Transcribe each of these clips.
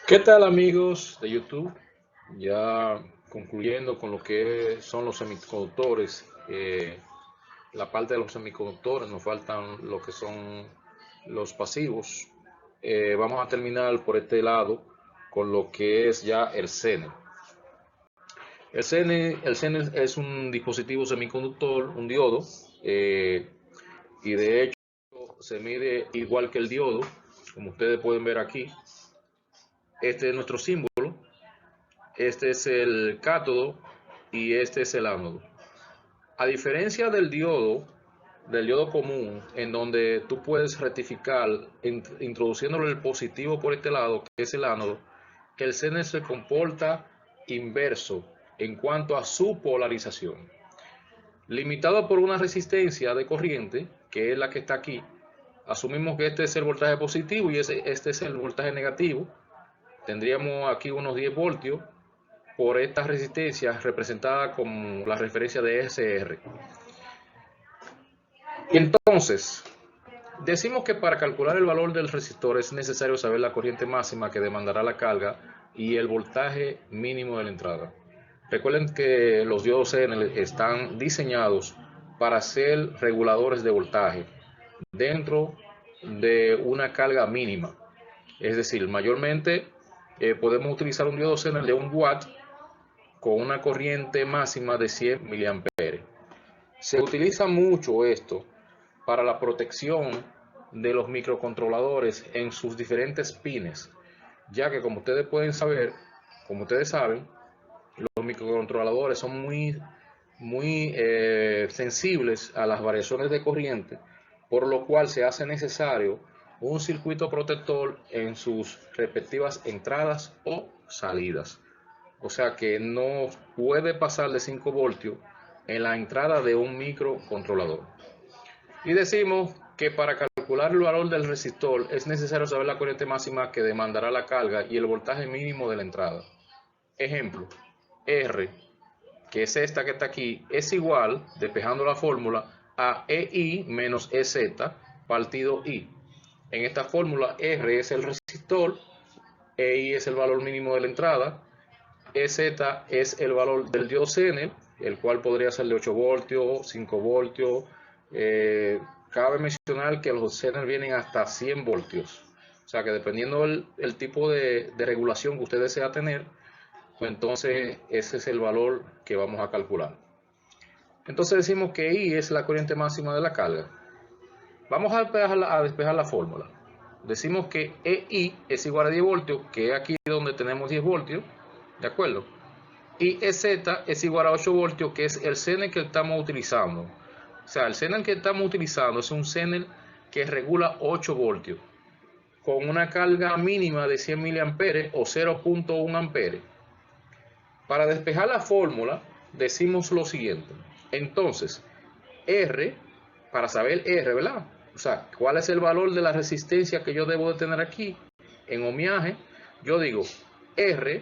¿Qué tal amigos de YouTube? Ya concluyendo con lo que son los semiconductores, la parte de los semiconductores, nos faltan lo que son los pasivos. Vamos a terminar por este lado con lo que es ya el CENE. El CENE es un dispositivo semiconductor, un diodo, eh, y de hecho se mide igual que el diodo, como ustedes pueden ver aquí. Este es nuestro símbolo. Este es el cátodo y este es el ánodo. A diferencia del diodo común, en donde tú puedes rectificar introduciéndole el positivo por este lado, que es el ánodo, el CN se comporta inverso en cuanto a su polarización. Limitado por una resistencia de corriente, que es la que está aquí, asumimos que este es el voltaje positivo y este es el voltaje negativo. Tendríamos aquí unos 10 voltios por esta resistencia representada como la referencia de SR. Y entonces, decimos que para calcular el valor del resistor es necesario saber la corriente máxima que demandará la carga y el voltaje mínimo de la entrada. Recuerden que los diodos CN están diseñados para ser reguladores de voltaje dentro de una carga mínima. Es decir, mayormente podemos utilizar un diodo CN de 1 watt con una corriente máxima de 100 miliamperes. Se utiliza mucho esto para la protección de los microcontroladores en sus diferentes pines, ya que como ustedes pueden saber, como ustedes saben, los microcontroladores son muy sensibles a las variaciones de corriente, por lo cual se hace necesario un circuito protector en sus respectivas entradas o salidas. O sea que no puede pasar de 5 voltios en la entrada de un microcontrolador. Y decimos que para calcular el valor del resistor es necesario saber la corriente máxima que demandará la carga y el voltaje mínimo de la entrada. Ejemplo, R, que es esta que está aquí, es igual, despejando la fórmula, a EI menos EZ partido I. En esta fórmula R es el resistor, EI es el valor mínimo de la entrada, EZ es el valor del diodo CN, el cual podría ser de 8 voltios, 5 voltios. Cabe mencionar que los CN vienen hasta 100 voltios. O sea que dependiendo del tipo de regulación que usted desea tener, pues entonces ese es el valor que vamos a calcular. Entonces decimos que I es la corriente máxima de la carga. Vamos a despejar la fórmula. Decimos que EI es igual a 10 voltios, que es aquí donde tenemos 10 voltios, ¿de acuerdo? Y EZ es igual a 8 voltios, que es el CN que estamos utilizando. O sea, el CN que estamos utilizando es un CN que regula 8 voltios, con una carga mínima de 100 miliamperes o 0.1 amperes. Para despejar la fórmula, decimos lo siguiente. Entonces, R, para saber R, ¿verdad? O sea, ¿cuál es el valor de la resistencia que yo debo de tener aquí en ohmiaje? Yo digo, R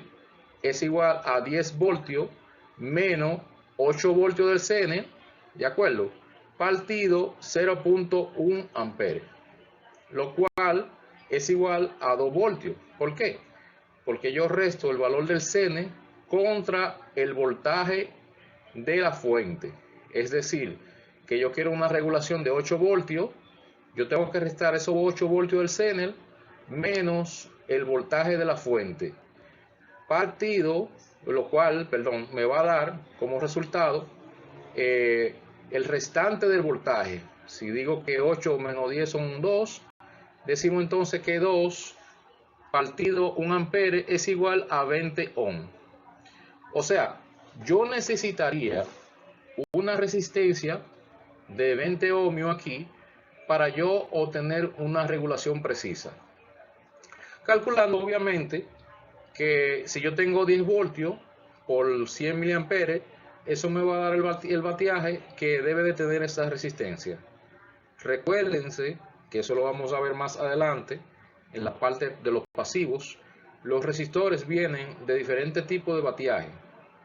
es igual a 10 voltios menos 8 voltios del CN, ¿de acuerdo? Partido 0.1 amperes, lo cual es igual a 2 voltios. ¿Por qué? Porque yo resto el valor del CN contra el voltaje de la fuente. Es decir, que yo quiero una regulación de 8 voltios, yo tengo que restar esos 8 voltios del CENER menos el voltaje de la fuente, partido, lo cual, perdón, me va a dar como resultado el restante del voltaje. Si digo que 8 menos 10 son 2, decimos entonces que 2 partido 1 ampere es igual a 20 ohm. O sea, yo necesitaría una resistencia de 20 ohmios aquí para yo obtener una regulación precisa. Calculando obviamente que si yo tengo 10 voltios por 100 miliamperes, eso me va a dar el batiaje que debe de tener esa resistencia. Recuérdense que eso lo vamos a ver más adelante en la parte de los pasivos. Los resistores vienen de diferentes tipos de batiaje.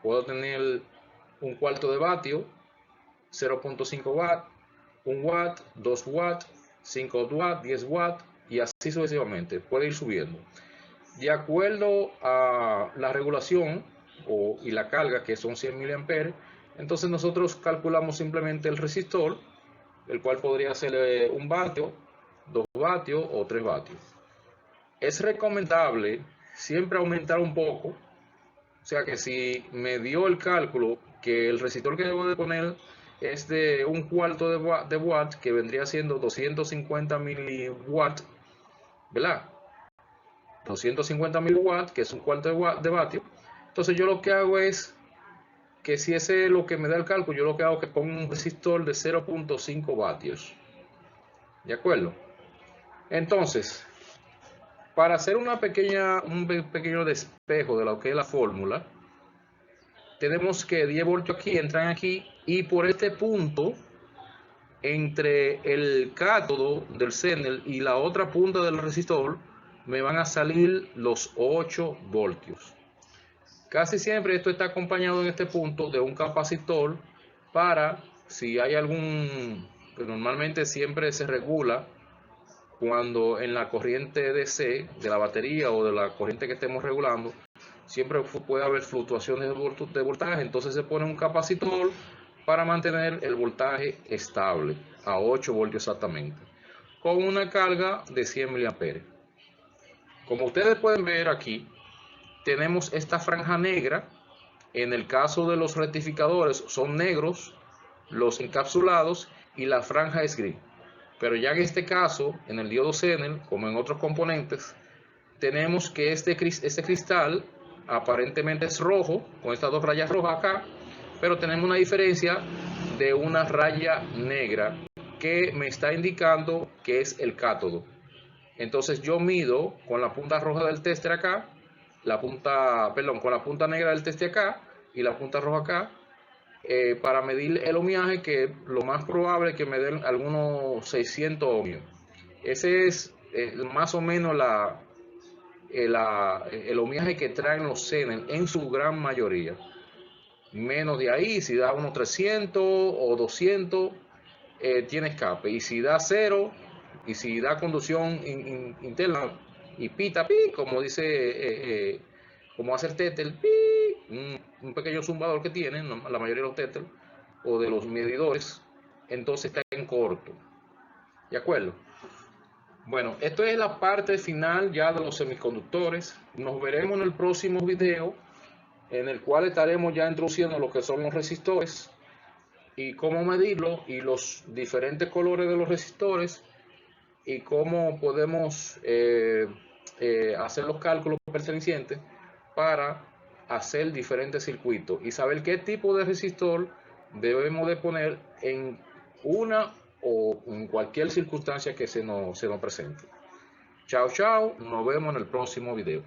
Puedo tener un cuarto de vatio, 0.5 watt, 1 watt, 2 watt, 5 watt, 10 watt y así sucesivamente. Puede ir subiendo. de acuerdo a la regulación y la carga, que son 100 mA. Entonces nosotros calculamos simplemente el resistor, el cual podría ser 1 vatio, 2 vatios o 3 vatios. Es recomendable siempre aumentar un poco, o sea que si me dio el cálculo que el resistor que debo de poner es de 1/4 de watt, que vendría siendo 250 miliwatts, ¿verdad? 250 miliwatts, que es 1/4 de vatio. Entonces yo lo que hago es que si ese es lo que me da el cálculo, yo lo que hago es que pongo un resistor de 0.5 vatios. ¿De acuerdo? Entonces, para hacer un pequeño despejo de lo que es la fórmula, tenemos que 10 voltios aquí entran aquí, y por este punto, entre el cátodo del Zenel y la otra punta del resistor, me van a salir los 8 voltios. Casi siempre esto está acompañado en este punto de un capacitor para, si hay algún, que normalmente siempre se regula cuando en la corriente DC de la batería o de la corriente que estemos regulando, siempre puede haber fluctuaciones de voltaje, entonces se pone un capacitor para mantener el voltaje estable a 8 voltios exactamente, con una carga de 100 mA. Como ustedes pueden ver aquí, tenemos esta franja negra. En el caso de los rectificadores son negros los encapsulados y la franja es gris. Pero ya en este caso, en el diodo Zenel, como en otros componentes, tenemos que este cristal aparentemente es rojo, con estas dos rayas rojas acá, pero tenemos una diferencia de una raya negra que me está indicando que es el cátodo. Entonces yo mido con la punta roja del tester acá, con la punta negra del tester acá y la punta roja acá, para medir el ohmiaje, que lo más probable es que me den algunos 600 ohmios. Ese es más o menos el ohmiaje que traen los Zenel en su gran mayoría. Menos de ahí, si da unos 300 o 200, tiene escape. Y si da 0, y si da conducción interna y pita, pi, como dice, como hace el Tether, pi, un pequeño zumbador que tienen la mayoría de los Tether o de los medidores, entonces está en corto. ¿De acuerdo? Bueno, esto es la parte final ya de los semiconductores. Nos veremos en el próximo video, en el cual estaremos ya introduciendo lo que son los resistores y cómo medirlo, y los diferentes colores de los resistores, y cómo podemos hacer los cálculos pertenecientes para hacer diferentes circuitos y saber qué tipo de resistor debemos de poner en una o en cualquier circunstancia que se nos presente. Chao, chao, nos vemos en el próximo video.